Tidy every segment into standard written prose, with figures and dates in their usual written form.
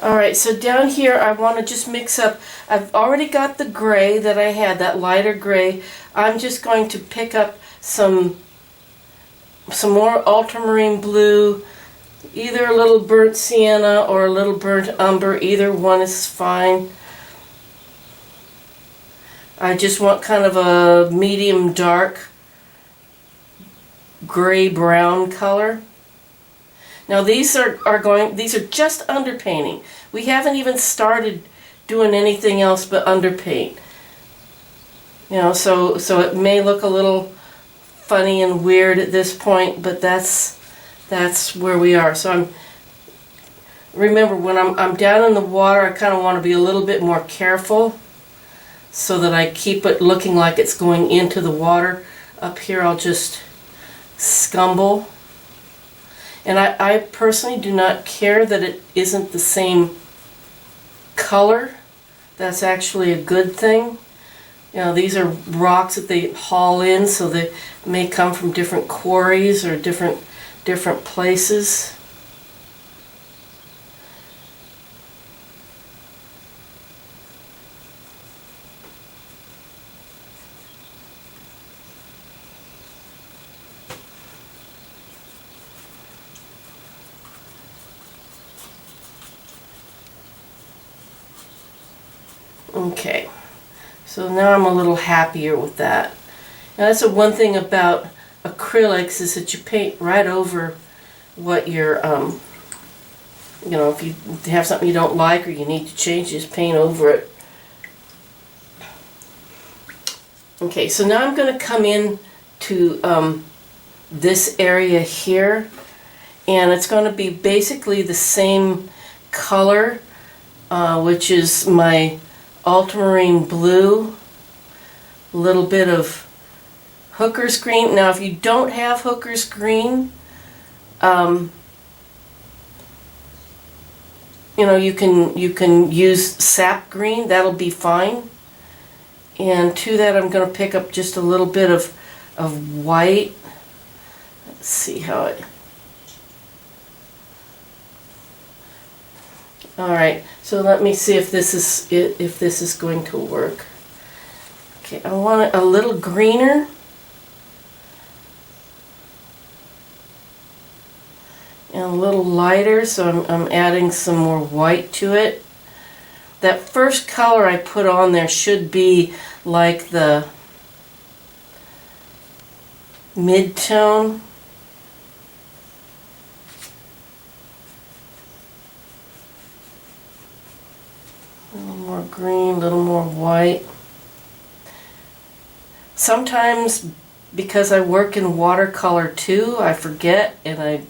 Alright, so down here I want to just mix up. I've already got the gray that I had, that lighter gray. I'm just going to pick up some more ultramarine blue, either a little burnt sienna or a little burnt umber. Either one is fine. I just want kind of a medium dark gray-brown color. Now these are just underpainting. We haven't even started doing anything else but underpaint. You know, so it may look a little funny and weird at this point, but that's where we are. So remember, when I'm down in the water, I kind of want to be a little bit more careful so that I keep it looking like it's going into the water. Up here I'll just scumble. And I personally do not care that it isn't the same color. That's actually a good thing. You know, these are rocks that they haul in, so they may come from different quarries or different places. Okay, so now I'm a little happier with that. Now that's the one thing about acrylics, is that you paint right over what you're, you know, if you have something you don't like or you need to change, just paint over it. Okay, so now I'm going to come in to this area here, and it's going to be basically the same color, which is my ultramarine blue, a little bit of hooker's green. Now if you don't have hooker's green, you know, you can use sap green. That'll be fine. And to that I'm going to pick up just a little bit of white. Let's see how it... Alright, so let me see if this is going to work. Okay, I want it a little greener. And a little lighter, so I'm adding some more white to it. That first color I put on there should be like the mid-tone. A little more green, a little more white. Sometimes, because I work in watercolor too, I forget and I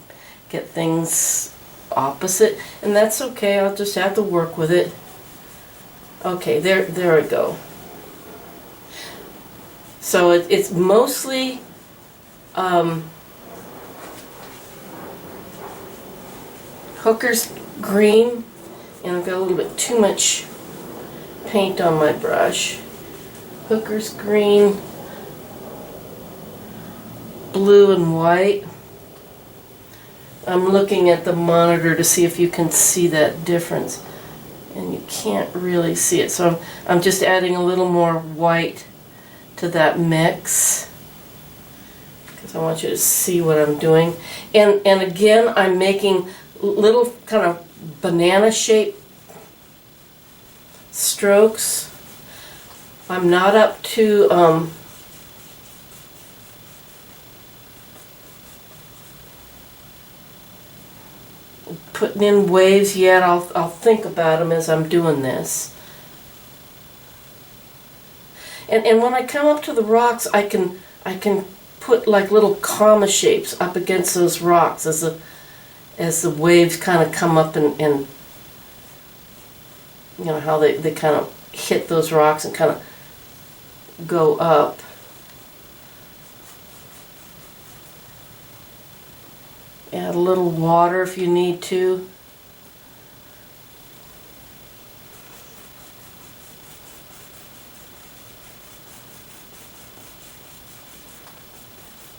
get things opposite, and that's okay. I'll just have to work with it. Okay, there we go. So it's mostly hooker's green, and I've got a little bit too much paint on my brush. Hooker's green, blue and white. I'm looking at the monitor to see if you can see that difference, and you can't really see it, so I'm just adding a little more white to that mix because I want you to see what I'm doing. And again, I'm making little kind of banana shaped strokes. I'm not up to putting in waves yet. I'll think about them as I'm doing this. And when I come up to the rocks, I can put like little comma shapes up against those rocks as the waves kind of come up and you know how they kind of hit those rocks and kind of go up. Add a little water if you need to.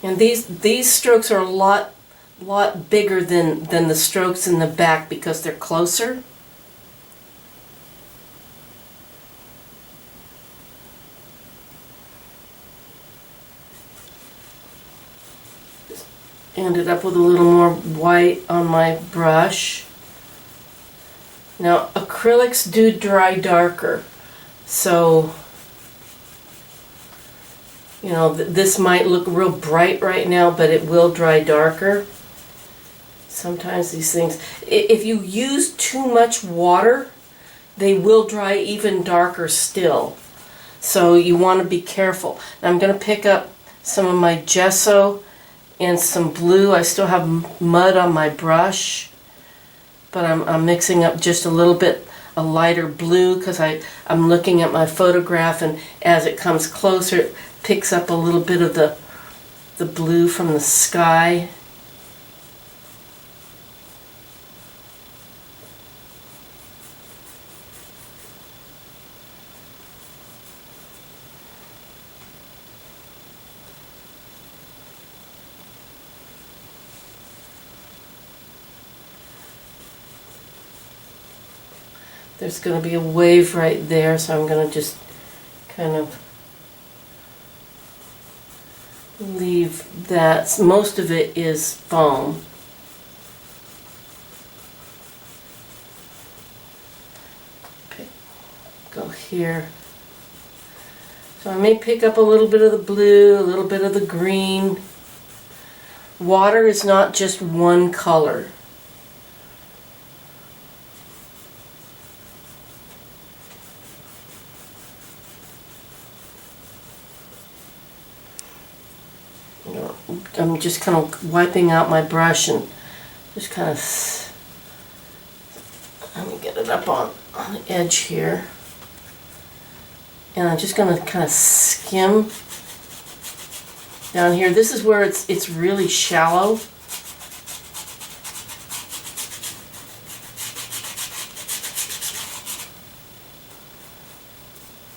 And these strokes are a lot bigger than the strokes in the back because they're closer. Ended up with a little more white on my brush. Now acrylics do dry darker, so you know this might look real bright right now, but it will dry darker. Sometimes these things, if you use too much water, they will dry even darker still. So you want to be careful. Now I'm going to pick up some of my gesso and some blue. I still have mud on my brush, but I'm mixing up just a little bit a lighter blue because I'm looking at my photograph, and as it comes closer it picks up a little bit of the blue from the sky. There's going to be a wave right there, so I'm going to just kind of leave that. Most of it is foam. Okay, go here. So I may pick up a little bit of the blue, a little bit of the green. Water is not just one color. I'm just kind of wiping out my brush and just kind of, let me get it up on the edge here. And I'm just going to kind of skim down here. This is where it's really shallow.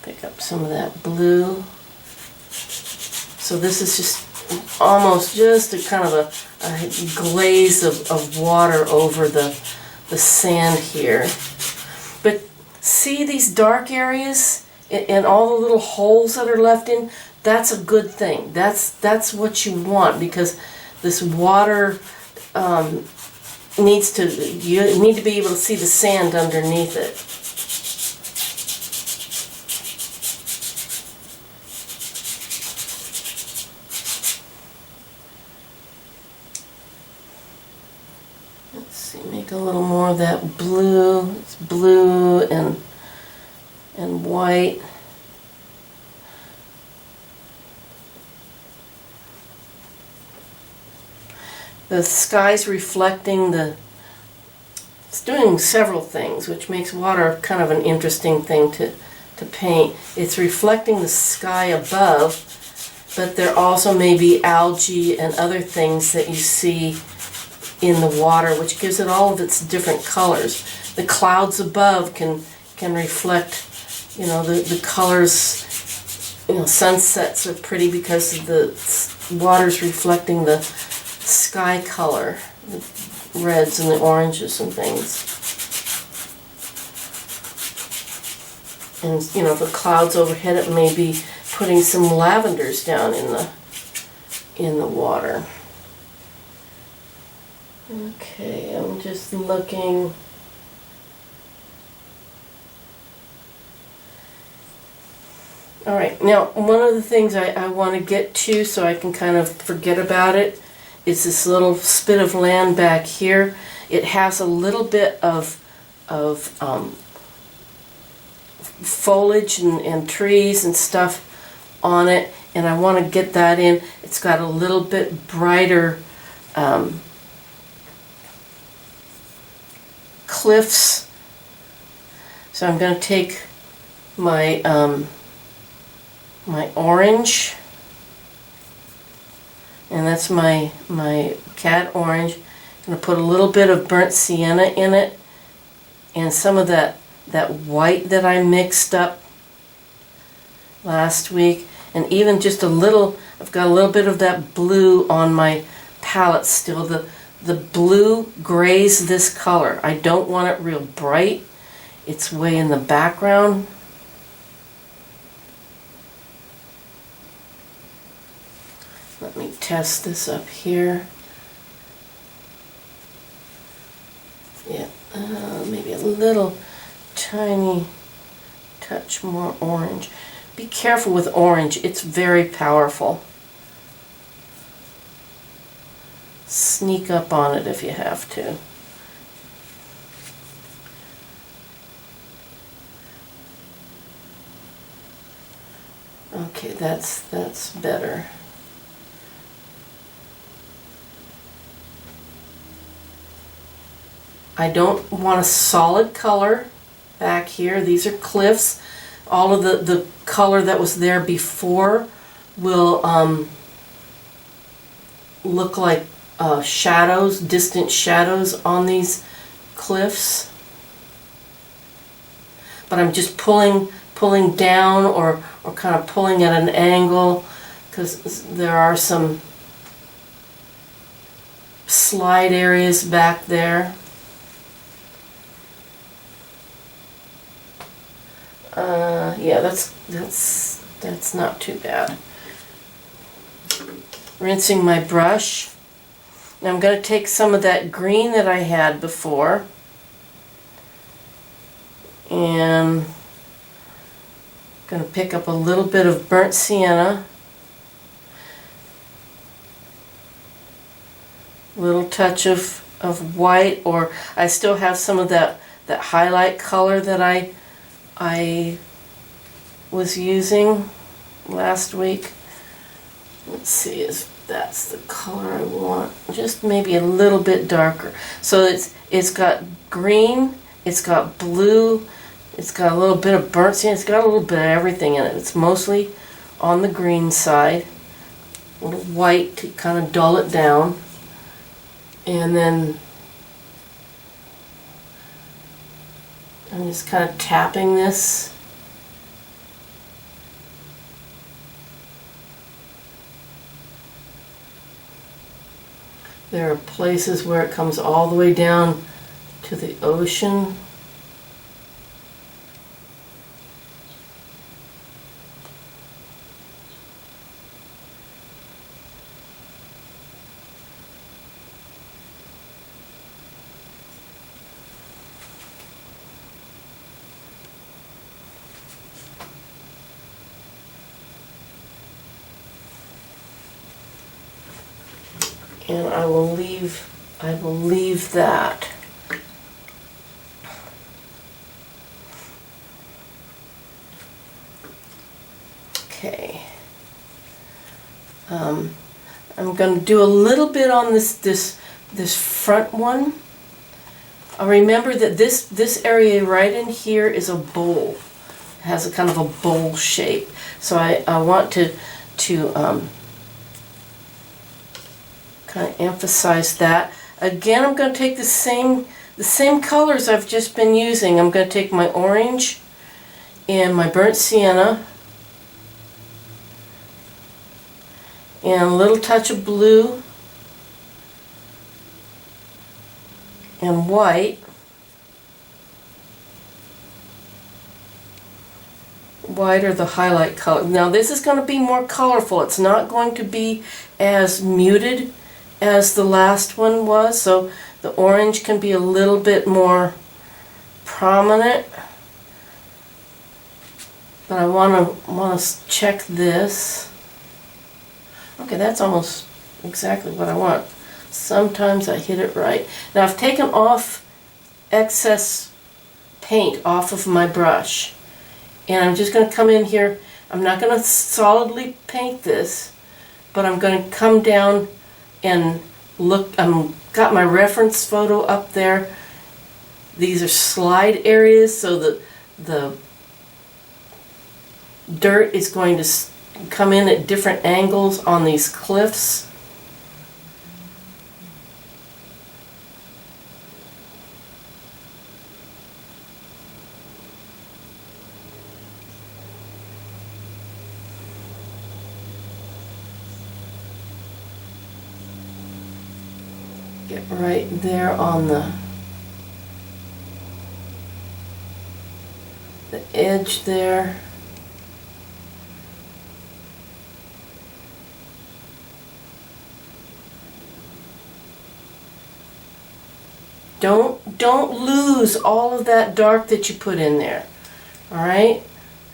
Pick up some of that blue. So this is just almost just a kind of a glaze of water over the sand here. But see these dark areas and all the little holes that are left in? That's a good thing. That's what you want, because this water you need to be able to see the sand underneath it. Make a little more of that blue. It's blue and white. The sky's reflecting it's doing several things, which makes water kind of an interesting thing to paint. It's reflecting the sky above, but there also may be algae and other things that you see in the water, which gives it all of its different colors. The clouds above can reflect, you know, the colors. You know, sunsets are pretty because of the water's reflecting the sky color, the reds and the oranges and things. And you know, the clouds overhead, it may be putting some lavenders down in the water. Okay, I'm just looking. Alright, now one of the things I want to get to so I can kind of forget about it is this little spit of land back here. It has a little bit of foliage and trees and stuff on it, and I want to get that in. It's got a little bit brighter cliffs. So I'm going to take my my orange, and that's my cat orange. I'm going to put a little bit of burnt sienna in it, and some of that white that I mixed up last week, and even just a little, I've got a little bit of that blue on my palette still. The blue grays this color. I don't want it real bright. It's way in the background. Let me test this up here. little tiny touch more orange. Be careful with orange, it's very powerful. Sneak up on it if you have to. Okay, that's better. I don't want a solid color back here. These are cliffs. All of the color that was there before will look like shadows, distant shadows on these cliffs. But I'm just pulling down or kind of pulling at an angle because there are some slide areas back there. Yeah, that's not too bad. Rinsing my brush. Now I'm going to take some of that green that I had before and going to pick up a little bit of burnt sienna, a little touch of white, or I still have some of that highlight color that I was using last week. Let's see if that's the color I want. Just maybe a little bit darker. So it's got green, it's got blue, it's got a little bit of burnt sienna, it's got a little bit of everything in it. It's mostly on the green side. A little white to kind of dull it down. And then I'm just kind of tapping this. There are places where it comes all the way down to the ocean. And I will leave that. Okay. I'm going to do a little bit on this front one. Remember that this area right in here is a bowl. It has a kind of a bowl shape. So I want to kind of emphasize that. Again, I'm going to take the same colors I've just been using. I'm going to take my orange and my burnt sienna and a little touch of blue and white. White or the highlight color. Now this is going to be more colorful. It's not going to be as muted as the last one was, so the orange can be a little bit more prominent. But I want to check this. Okay, that's almost exactly what I want. Sometimes I hit it right. Now I've taken off excess paint off of my brush, and I'm just going to come in here. I'm not going to solidly paint this, but I'm going to come down and look. Got my reference photo up there. These are slide areas, so the dirt is going to come in at different angles on these cliffs. Get right there on the edge there. Don't lose all of that dark that you put in there. All right?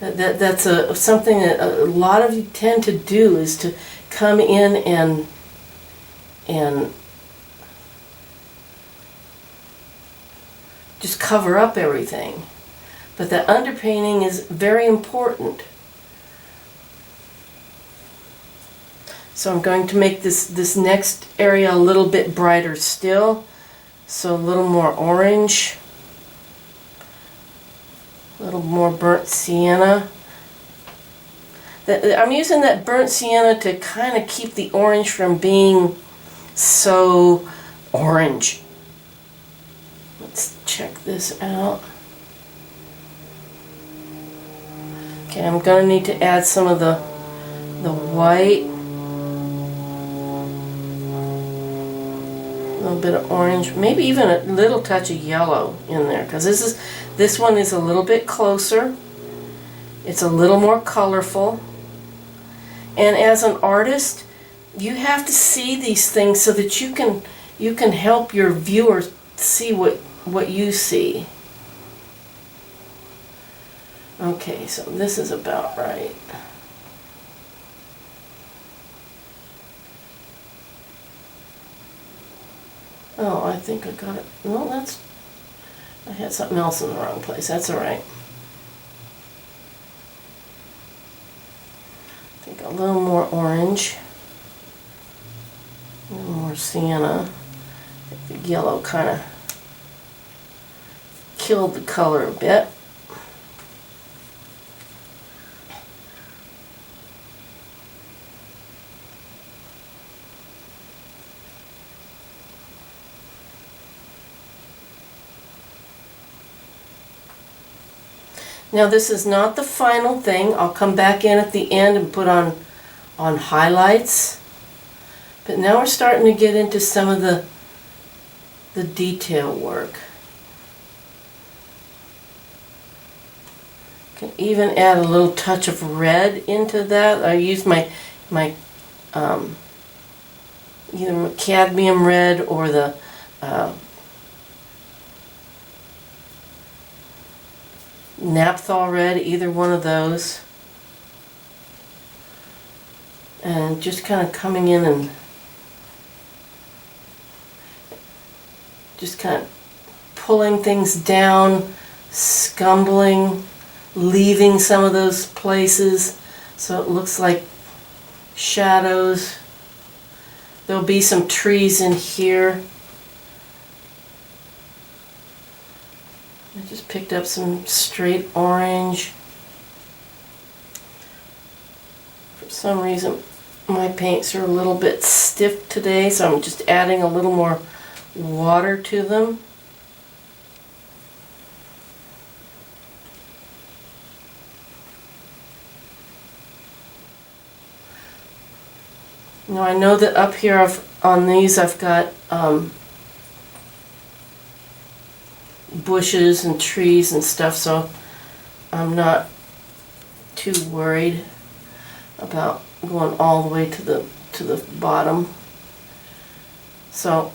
That's something that a lot of you tend to do, is to come in and just cover up everything. But the underpainting is very important. So I'm going to make this next area a little bit brighter still. So a little more orange, a little more burnt sienna. I'm using that burnt sienna to kind of keep the orange from being so orange. Let's check this out. Okay, I'm going to need to add some of the white. A little bit of orange, maybe even a little touch of yellow in there, because this one is a little bit closer. It's a little more colorful. And as an artist, you have to see these things so that you can help your viewers see what you see. Okay, so this is about right. Oh, I think I got it. No, I had something else in the wrong place. That's all right. I think a little more orange, a little more sienna. The yellow kind of killed the color a bit. Now this is not the final thing. I'll come back in at the end and put on highlights. But now we're starting to get into some of the detail work. Can even add a little touch of red into that. I use my either cadmium red or the Naphthol red, either one of those, and just kind of coming in and just kind of pulling things down, scumbling, leaving some of those places so it looks like shadows. There'll be some trees in here. I just picked up some straight orange. For some reason my paints are a little bit stiff today, so I'm just adding a little more water to them. Now I know that up here on these I've got bushes and trees and stuff, so I'm not too worried about going all the way to the bottom. So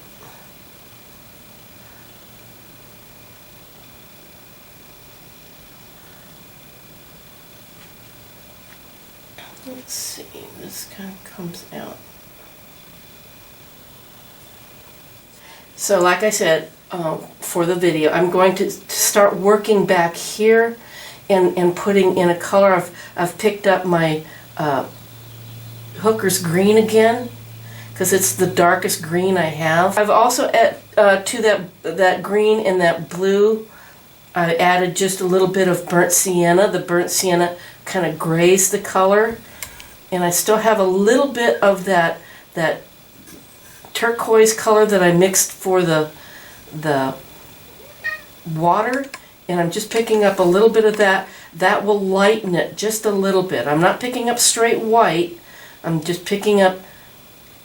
let's see, this kind of comes out. So like I said, for the video, I'm going to start working back here and putting in a color. I've picked up my Hooker's green again, because it's the darkest green I have. I've also to that green and that blue, I added just a little bit of burnt sienna. The burnt sienna kind of grays the color, and I still have a little bit of that turquoise color that I mixed for the water, and I'm just picking up a little bit of that. That will lighten it just a little bit. I'm not picking up straight white. I'm just picking up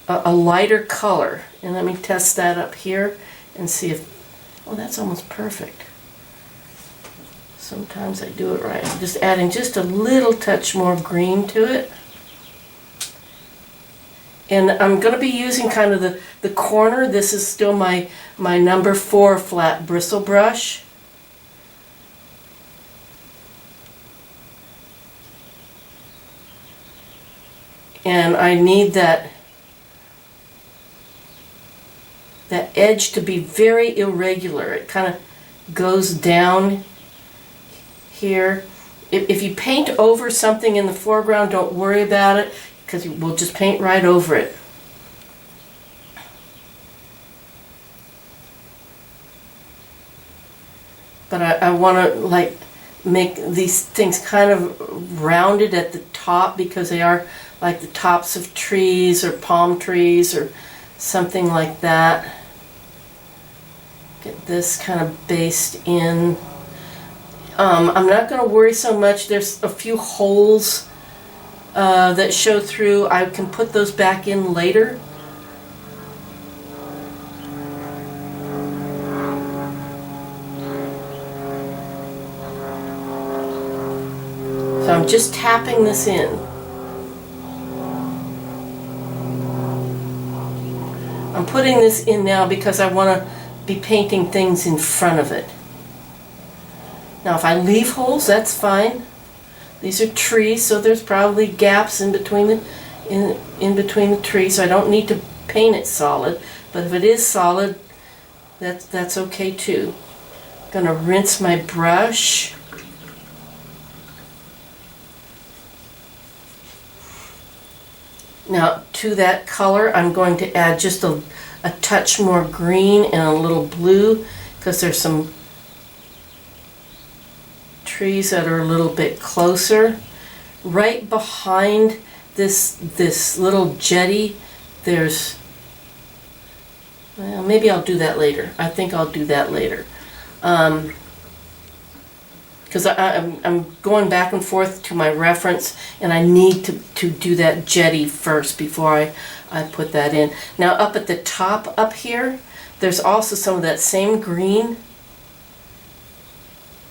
a lighter color. And let me test that up here and see if, oh, that's almost perfect. Sometimes I do it right. I'm just adding just a little touch more green to it. And I'm going to be using kind of the corner. This is still my number 4 flat bristle brush. And I need that edge to be very irregular. It kind of goes down here. If you paint over something in the foreground, don't worry about it, because we'll just paint right over it. But I want to like make these things kind of rounded at the top, because they are like the tops of trees or palm trees or something like that. Get this kind of based in. I'm not going to worry so much. There's a few holes that show through. I can put those back in later. So I'm just tapping this in. I'm putting this in now because I want to be painting things in front of it. Now if I leave holes, that's fine. These are trees, so there's probably gaps in between the trees, so I don't need to paint it solid. But if it is solid, that's okay too. I'm going to rinse my brush. Now to that color, I'm going to add just a touch more green and a little blue, because there's some trees that are a little bit closer. Right behind this little jetty, there's, well, maybe I'll do that later. I think I'll do that later. Because I'm going back and forth to my reference, and I need to do that jetty first before I put that in. Now up at the top up here, there's also some of that same green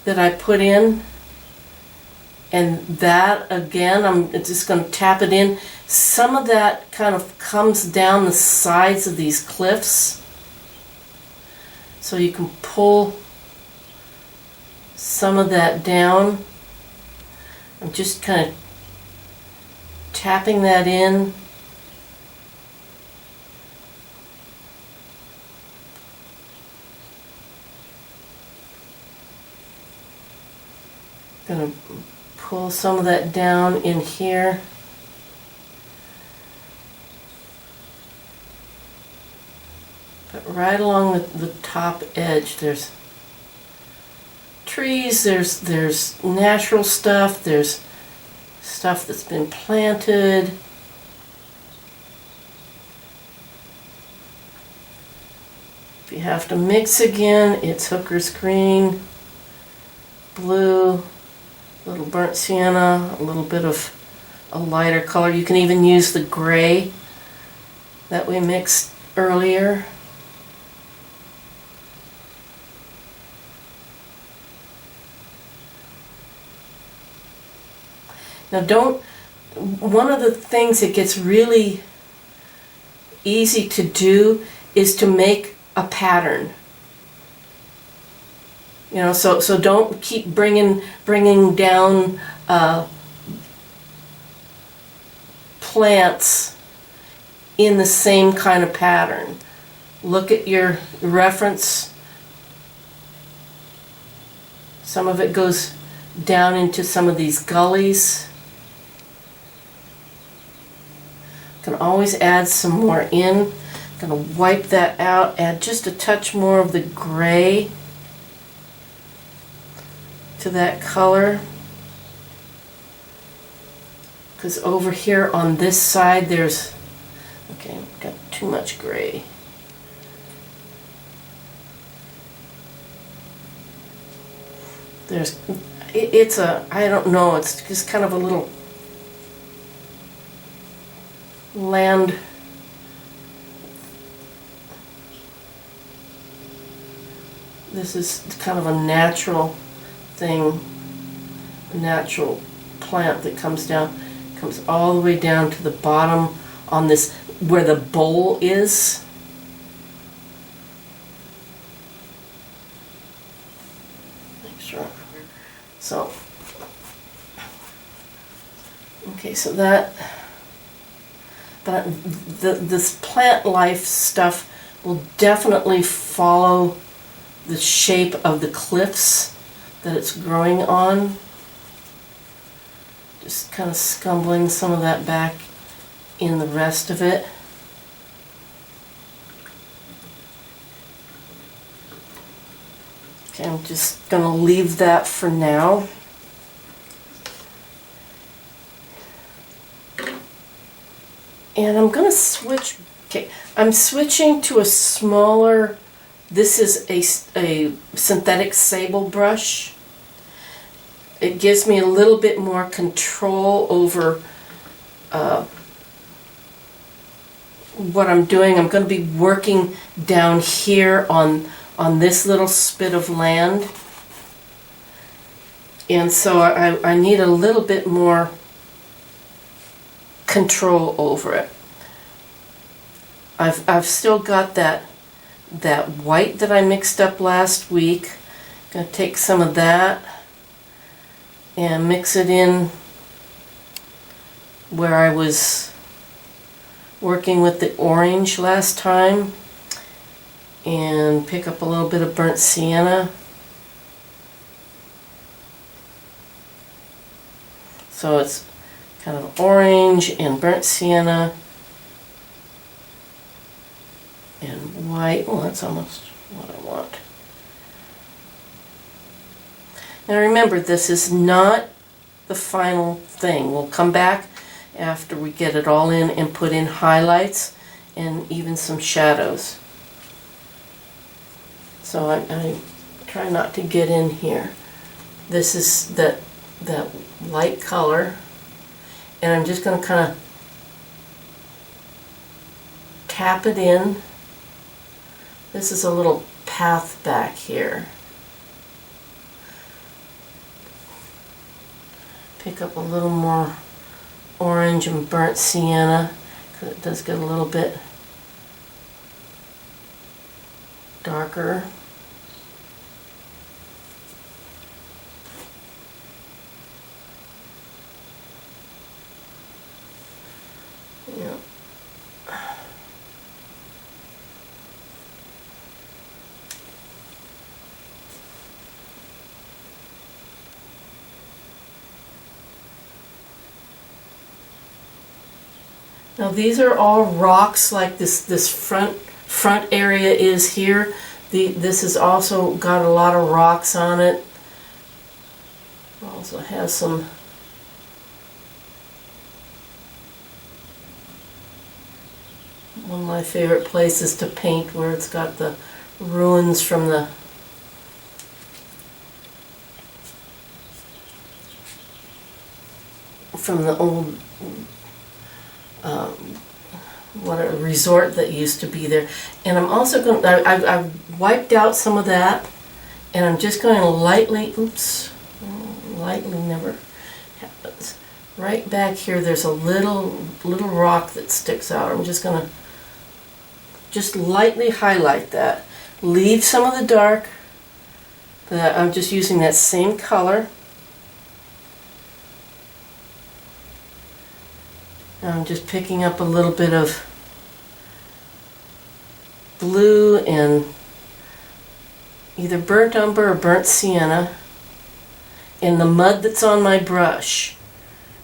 that I put in. And that, again, I'm just going to tap it in. Some of that kind of comes down the sides of these cliffs. So you can pull some of that down. I'm just kind of tapping that in. Gonna pull some of that down in here. But right along the top edge, there's trees, there's natural stuff, there's stuff that's been planted. If you have to mix again, it's Hooker's green, blue, a little burnt sienna, a little bit of a lighter color. You can even use the gray that we mixed earlier. Now one of the things that gets really easy to do is to make a pattern. You know, so don't keep bringing down plants in the same kind of pattern. Look at your reference. Some of it goes down into some of these gullies. Can always add some more in. I'm going to wipe that out, add just a touch more of the gray to that color, because over here on this side there's, okay, I've got too much gray. It's a, I don't know, it's just kind of a little land. This is kind of a natural thing, a natural plant that comes down, comes all the way down to the bottom on this where the bowl is. Make sure. So, okay, so that, but this plant life stuff will definitely follow the shape of the cliffs that it's growing on. Just kind of scumbling some of that back in the rest of it. Okay, I'm just going to leave that for now. And I'm going to switch. Okay, I'm switching to a smaller, this is a synthetic sable brush. It gives me a little bit more control over what I'm doing. I'm going to be working down here on this little spit of land. And so I need a little bit more control over it. I've still got that white that I mixed up last week. Gonna take some of that and mix it in where I was working with the orange last time, and pick up a little bit of burnt sienna. So it's kind of orange and burnt sienna and white. Well, that's almost what I want. Now remember, this is not the final thing. We'll come back after we get it all in and put in highlights and even some shadows. So I try not to get in here. This is that light color, and I'm just going to kind of tap it in. This is a little path back here. Pick up a little more orange and burnt sienna, because it does get a little bit darker. Yeah. Now these are all rocks, like this front area is here. This has also got a lot of rocks on it. Also has some one of my favorite places to paint, where it's got the ruins from the old what a resort that used to be there. And I'm also going to, I've wiped out some of that, and I'm just going to lightly, lightly never happens. Right back here there's a little rock that sticks out. I'm just going to just lightly highlight that. Leave some of the dark. I'm just using that same color. I'm just picking up a little bit of blue and either burnt umber or burnt sienna in the mud that's on my brush,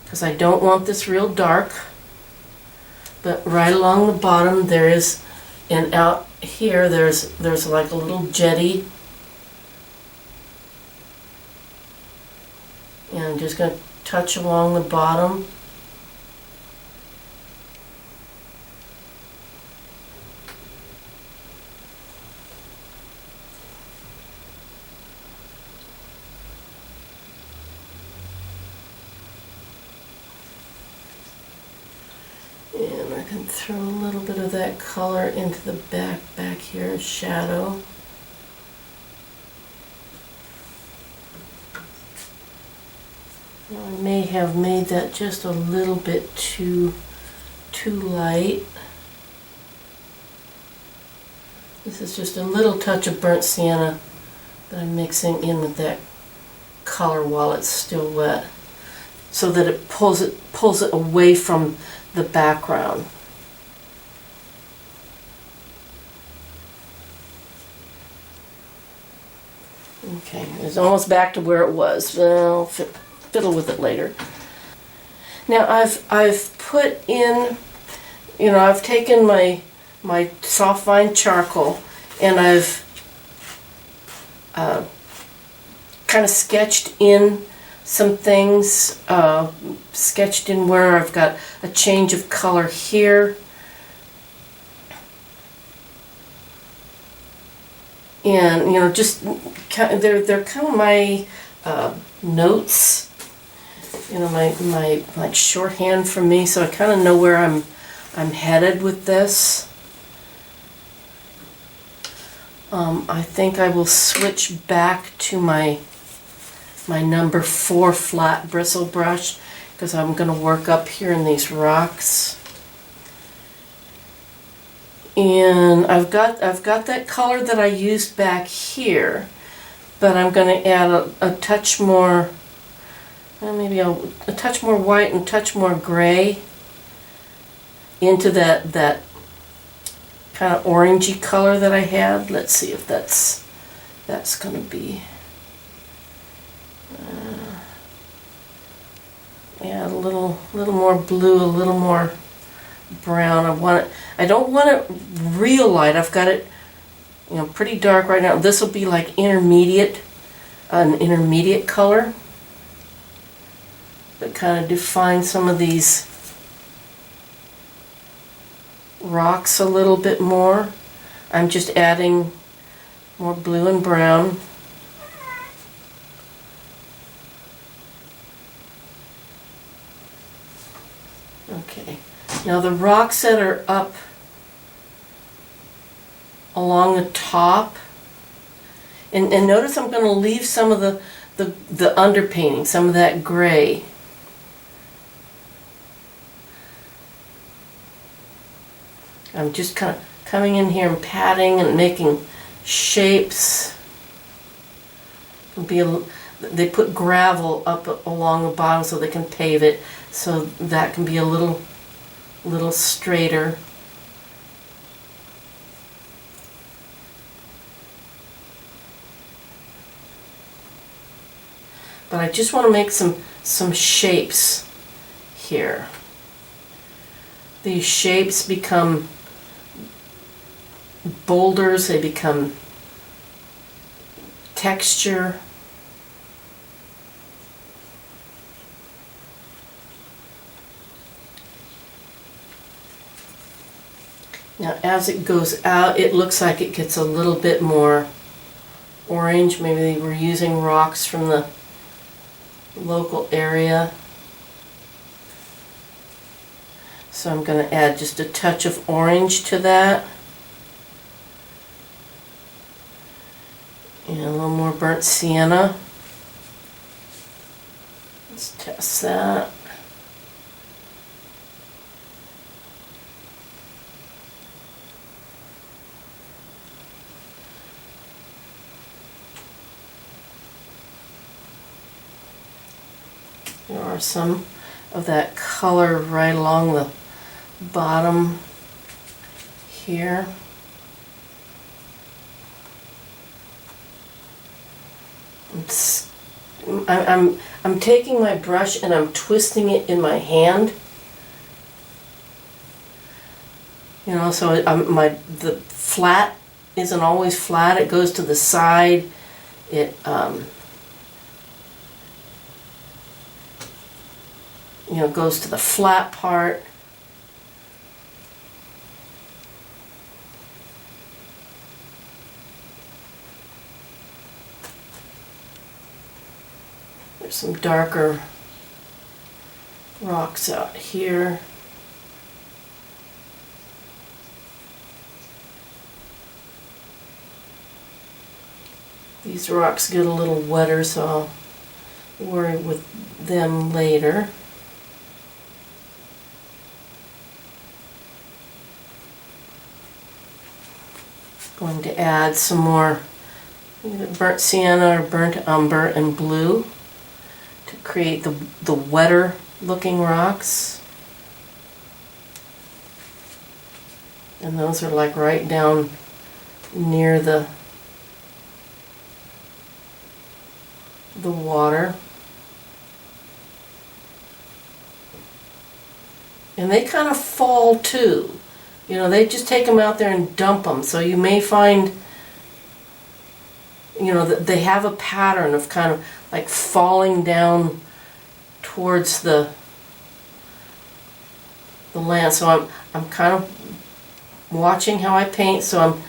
because I don't want this real dark. But right along the bottom there is, and out here there's like a little jetty. And I'm just going to touch along the bottom. And I can throw a little bit of that color into the back here, shadow. I may have made that just a little bit too light. This is just a little touch of burnt sienna that I'm mixing in with that color while it's still wet, so that it pulls it away from the background. Okay, it's almost back to where it was. I'll fiddle with it later. Now I've put in, I've taken my soft vine charcoal and I've kind of sketched in some things, sketched in where I've got a change of color here. And just they're kind of my notes, my like shorthand for me, so I kind of know where I'm headed with this. I think I will switch back to my number 4 flat bristle brush, because I'm going to work up here in these rocks. And I've got that color that I used back here, but I'm going to add a touch more, maybe a touch more white and a touch more gray into that kind of orangey color that I had. Let's see if that's going to be. Yeah, a little more blue, a little more brown. I don't want it real light. I've got it, pretty dark right now. This will be like an intermediate color that kind of define some of these rocks a little bit more. I'm just adding more blue and brown. Okay. Now the rocks that are up along the top, and notice I'm going to leave some of the underpainting, some of that gray. I'm just kind of coming in here and patting and making shapes. They put gravel up along the bottom so they can pave it, so that can be a little straighter. But I just want to make some shapes here. These shapes become boulders, they become texture. Now as it goes out, it looks like it gets a little bit more orange. Maybe they were using rocks from the local area. So I'm going to add just a touch of orange to that. And a little more burnt sienna. Let's test that. There are some of that color right along the bottom here. I'm taking my brush and I'm twisting it in my hand. So the flat isn't always flat. It goes to the side. It goes to the flat part. There's some darker rocks out here. These rocks get a little wetter, so I'll worry with them later. Going to add some more either burnt sienna or burnt umber and blue to create the wetter looking rocks. And those are like right down near the water. And they kind of fall too. You know, they just take them out there and dump them. So you may find, you know, that they have a pattern of kind of like falling down towards the land. So I'm kind of watching how I paint. So I'm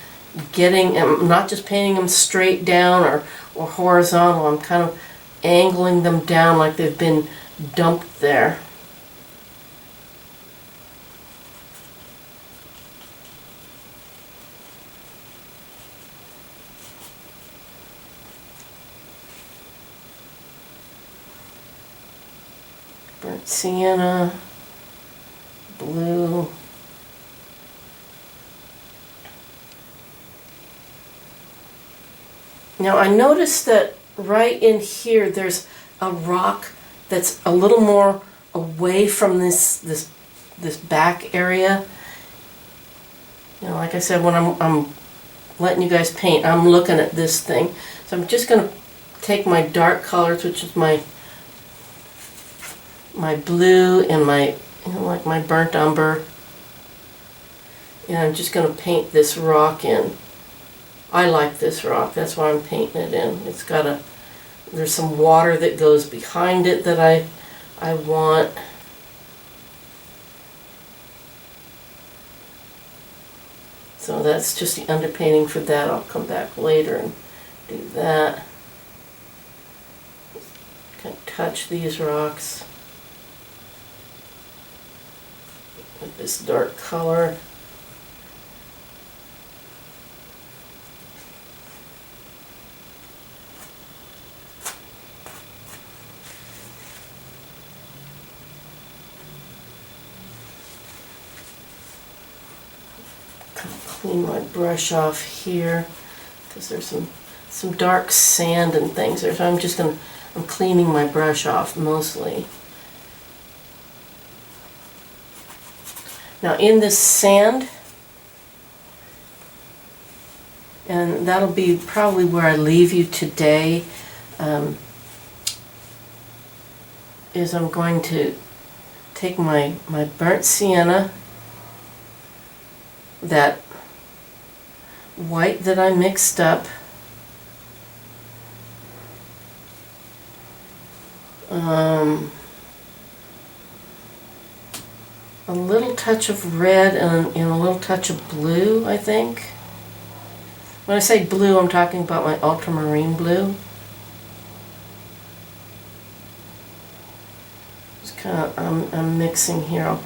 not just painting them straight down or horizontal. I'm kind of angling them down like they've been dumped there. Burnt sienna, blue. Now I noticed that right in here there's a rock that's a little more away from this back area. You know, like I said, when I'm letting you guys paint, I'm looking at this thing. So I'm just going to take my dark colors, which is my blue and my, you know, like my burnt umber, and I'm just going to paint this rock in. I like this rock, that's why I'm painting it in. It's got there's some water that goes behind it that I want. So that's just the underpainting for that. I'll come back later and do that. Kind of touch these rocks with this dark color. Clean my brush off here because there's some dark sand and things there. So I'm cleaning my brush off mostly. Now in this sand, and that'll be probably where I leave you today, is I'm going to take my burnt sienna, that white that I mixed up, a little touch of red and a little touch of blue, I think. When I say blue, I'm talking about my ultramarine blue. Just kind of, I'm mixing here. I'll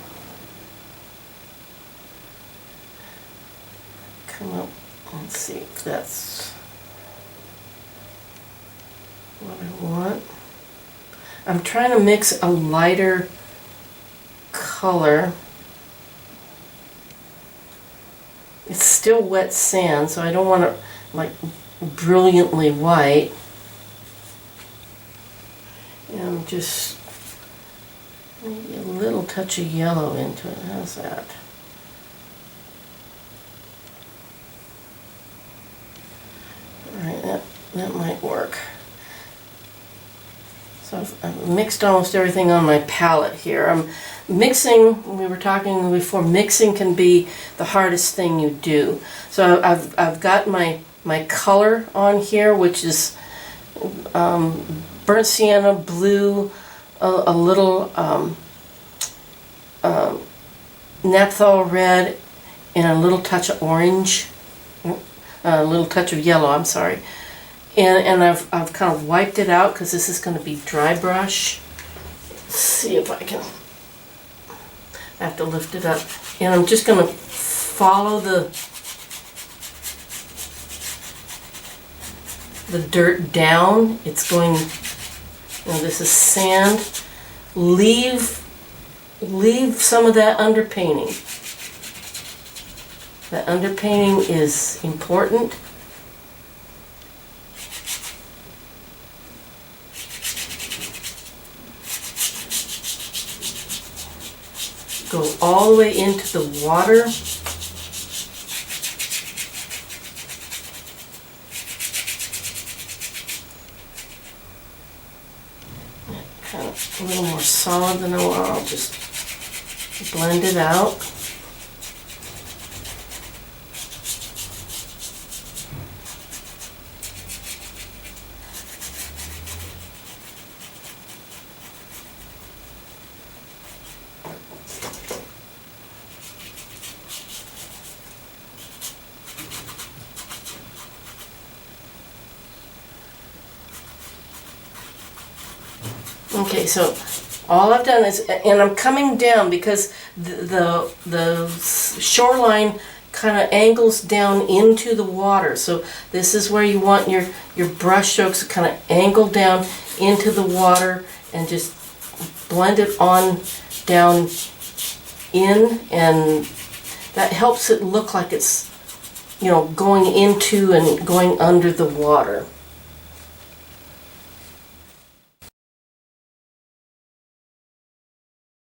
come up, let's see if that's what I want. I'm trying to mix a lighter color. It's still wet sand, so I don't want it like brilliantly white. And just maybe a little touch of yellow into it. How's that? Alright, that might work. So I've mixed almost everything on my palette here. I'm mixing, we were talking before, mixing can be the hardest thing you do. So I've got my color on here, which is burnt sienna, blue, a little naphthol red, and a little touch of orange, a little touch of yellow, I'm sorry. And I've kind of wiped it out because this is going to be dry brush. Let's see if I can. I have to lift it up. And I'm just going to follow the dirt down. It's going, you know, this is sand. Leave some of that underpainting. That underpainting is important. Go all the way into the water. Kind of a little more solid than I want. I'll just blend it out. Okay, so all I've done is, and I'm coming down because the shoreline kind of angles down into the water. So this is where you want your brush strokes to kind of angle down into the water and just blend it on down in, and that helps it look like it's, you know, going into and going under the water.